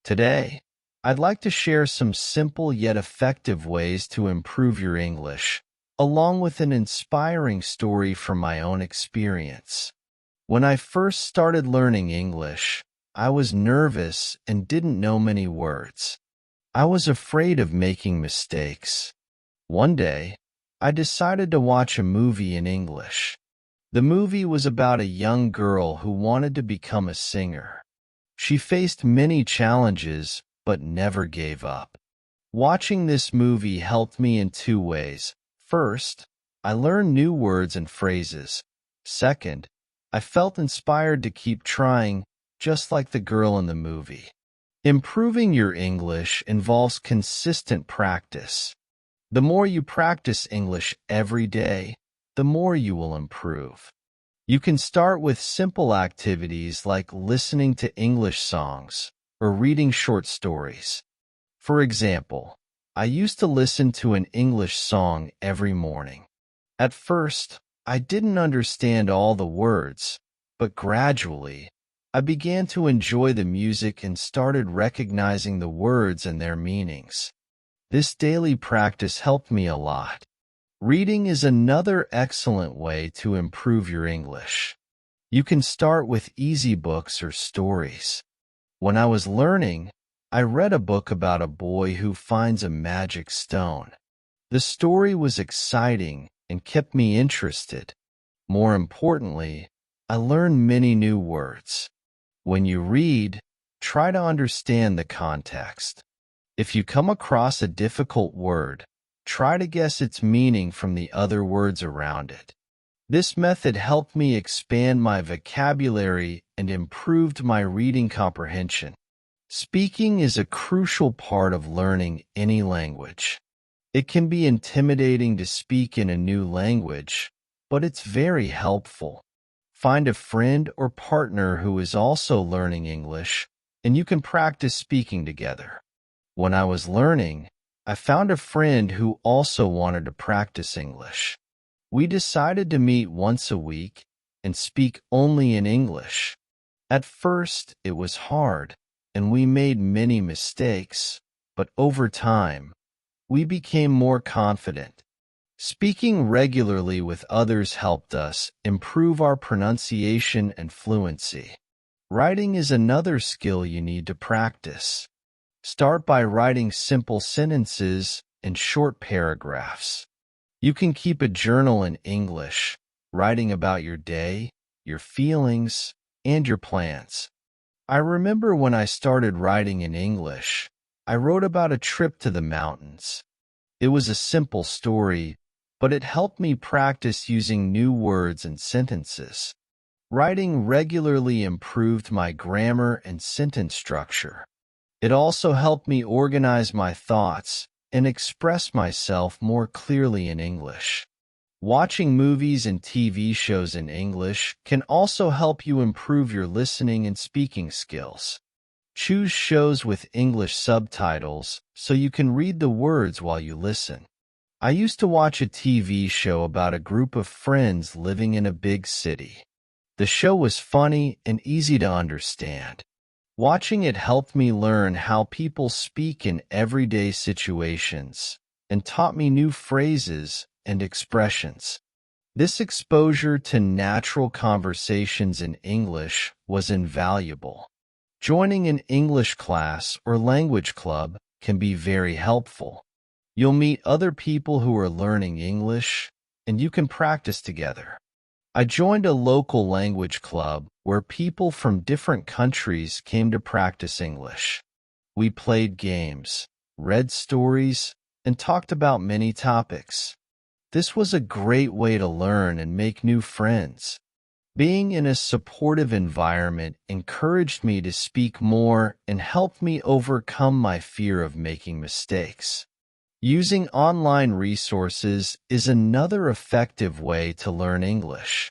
Today, I'd like to share some simple yet effective ways to improve your English, along with an inspiring story from my own experience. When I first started learning English, I was nervous and didn't know many words. I was afraid of making mistakes. One day, I decided to watch a movie in English. The movie was about a young girl who wanted to become a singer. She faced many challenges, but never gave up. Watching this movie helped me in two ways. First, I learned new words and phrases. Second, I felt inspired to keep trying, just like the girl in the movie. Improving your English involves consistent practice. The more you practice English every day, the more you will improve. You can start with simple activities like listening to English songs or reading short stories. For example, I used to listen to an English song every morning. At first, I didn't understand all the words, but gradually, I began to enjoy the music and started recognizing the words and their meanings. This daily practice helped me a lot. Reading is another excellent way to improve your English. You can start with easy books or stories. When I was learning, I read a book about a boy who finds a magic stone. The story was exciting and kept me interested. More importantly, I learned many new words. When you read, try to understand the context. If you come across a difficult word, try to guess its meaning from the other words around it. This method helped me expand my vocabulary and improved my reading comprehension. Speaking is a crucial part of learning any language. It can be intimidating to speak in a new language, but it's very helpful. Find a friend or partner who is also learning English, and you can practice speaking together. When I was learning, I found a friend who also wanted to practice English. We decided to meet once a week and speak only in English. At first, it was hard, and we made many mistakes, but over time, we became more confident. Speaking regularly with others helped us improve our pronunciation and fluency. Writing is another skill you need to practice. Start by writing simple sentences and short paragraphs. You can keep a journal in English, writing about your day, your feelings, and your plans. I remember when I started writing in English, I wrote about a trip to the mountains. It was a simple story, but it helped me practice using new words and sentences. Writing regularly improved my grammar and sentence structure. It also helped me organize my thoughts and express myself more clearly in English. Watching movies and TV shows in English can also help you improve your listening and speaking skills. Choose shows with English subtitles so you can read the words while you listen. I used to watch a TV show about a group of friends living in a big city. The show was funny and easy to understand. Watching it helped me learn how people speak in everyday situations and taught me new phrases and expressions. This exposure to natural conversations in English was invaluable. Joining an English class or language club can be very helpful. You'll meet other people who are learning English, and you can practice together. I joined a local language club where people from different countries came to practice English. We played games, read stories, and talked about many topics. This was a great way to learn and make new friends. Being in a supportive environment encouraged me to speak more and helped me overcome my fear of making mistakes. Using online resources is another effective way to learn English.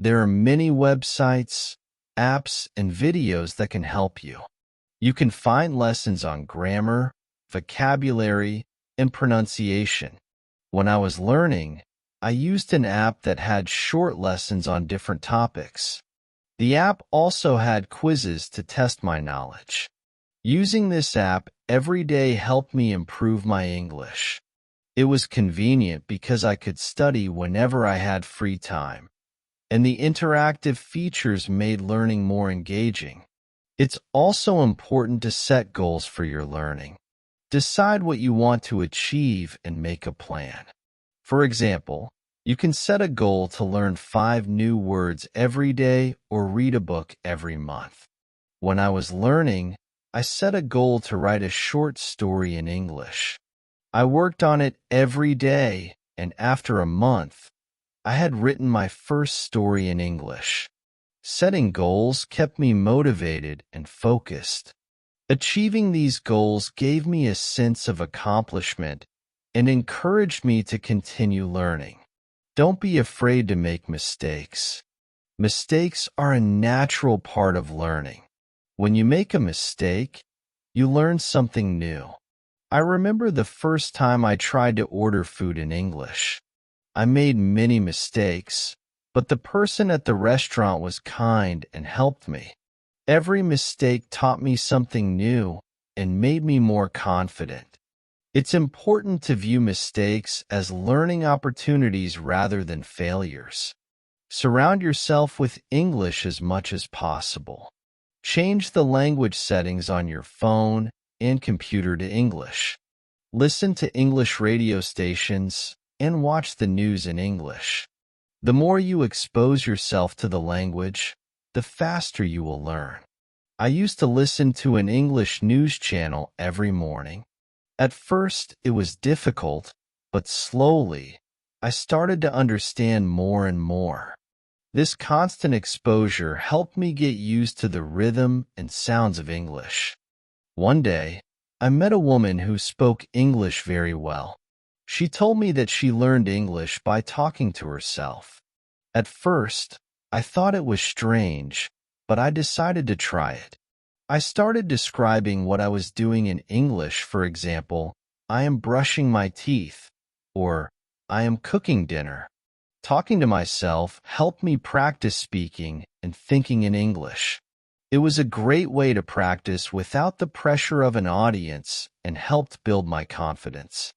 There are many websites, apps, and videos that can help you. You can find lessons on grammar, vocabulary, and pronunciation. When I was learning, I used an app that had short lessons on different topics. The app also had quizzes to test my knowledge. Using this app every day helped me improve my English. It was convenient because I could study whenever I had free time, and the interactive features made learning more engaging. It's also important to set goals for your learning. Decide what you want to achieve and make a plan. For example, you can set a goal to learn 5 new words every day or read a book every month. When I was learning, I set a goal to write a short story in English. I worked on it every day, and after a month, I had written my first story in English. Setting goals kept me motivated and focused. Achieving these goals gave me a sense of accomplishment and encouraged me to continue learning. Don't be afraid to make mistakes. Mistakes are a natural part of learning. When you make a mistake, you learn something new. I remember the first time I tried to order food in English. I made many mistakes, but the person at the restaurant was kind and helped me. Every mistake taught me something new and made me more confident. It's important to view mistakes as learning opportunities rather than failures. Surround yourself with English as much as possible. Change the language settings on your phone and computer to English. Listen to English radio stations and watch the news in English. The more you expose yourself to the language, the faster you will learn. I used to listen to an English news channel every morning. At first, it was difficult, but slowly, I started to understand more and more. This constant exposure helped me get used to the rhythm and sounds of English. One day, I met a woman who spoke English very well. She told me that she learned English by talking to herself. At first, I thought it was strange, but I decided to try it. I started describing what I was doing in English, for example, I am brushing my teeth, or I am cooking dinner. Talking to myself helped me practice speaking and thinking in English. It was a great way to practice without the pressure of an audience and helped build my confidence.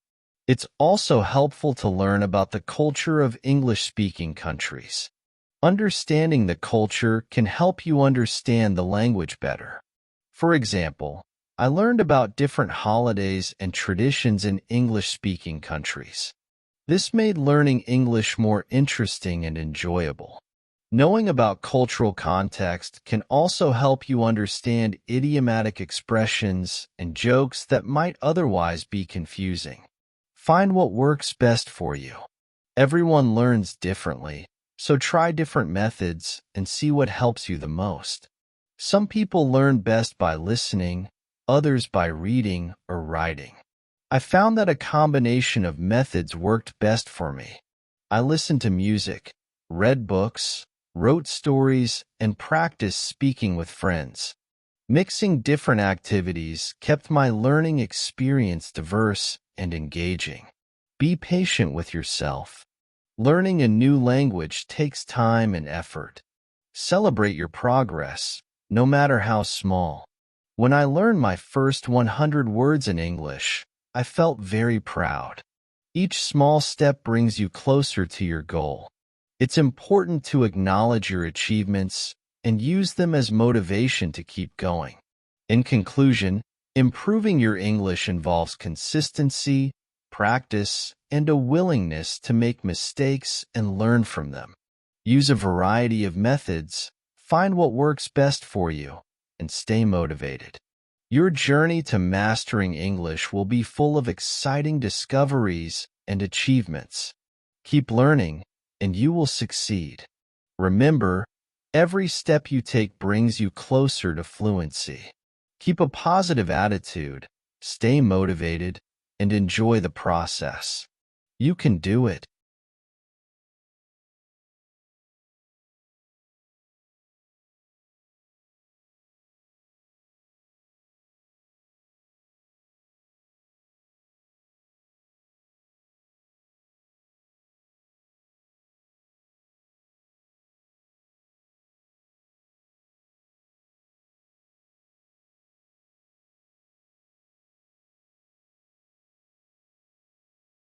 It's also helpful to learn about the culture of English-speaking countries. Understanding the culture can help you understand the language better. For example, I learned about different holidays and traditions in English-speaking countries. This made learning English more interesting and enjoyable. Knowing about cultural context can also help you understand idiomatic expressions and jokes that might otherwise be confusing. Find what works best for you. Everyone learns differently, so try different methods and see what helps you the most. Some people learn best by listening, others by reading or writing. I found that a combination of methods worked best for me. I listened to music, read books, wrote stories, and practiced speaking with friends. Mixing different activities kept my learning experience diverse and engaging. Be patient with yourself. Learning a new language takes time and effort. Celebrate your progress, no matter how small. When I learned my first 100 words in English, I felt very proud. Each small step brings you closer to your goal. It's important to acknowledge your achievements and use them as motivation to keep going. In conclusion, improving your English involves consistency, practice, and a willingness to make mistakes and learn from them. Use a variety of methods, find what works best for you, and stay motivated. Your journey to mastering English will be full of exciting discoveries and achievements. Keep learning, and you will succeed. Remember, every step you take brings you closer to fluency. Keep a positive attitude, stay motivated, and enjoy the process. You can do it.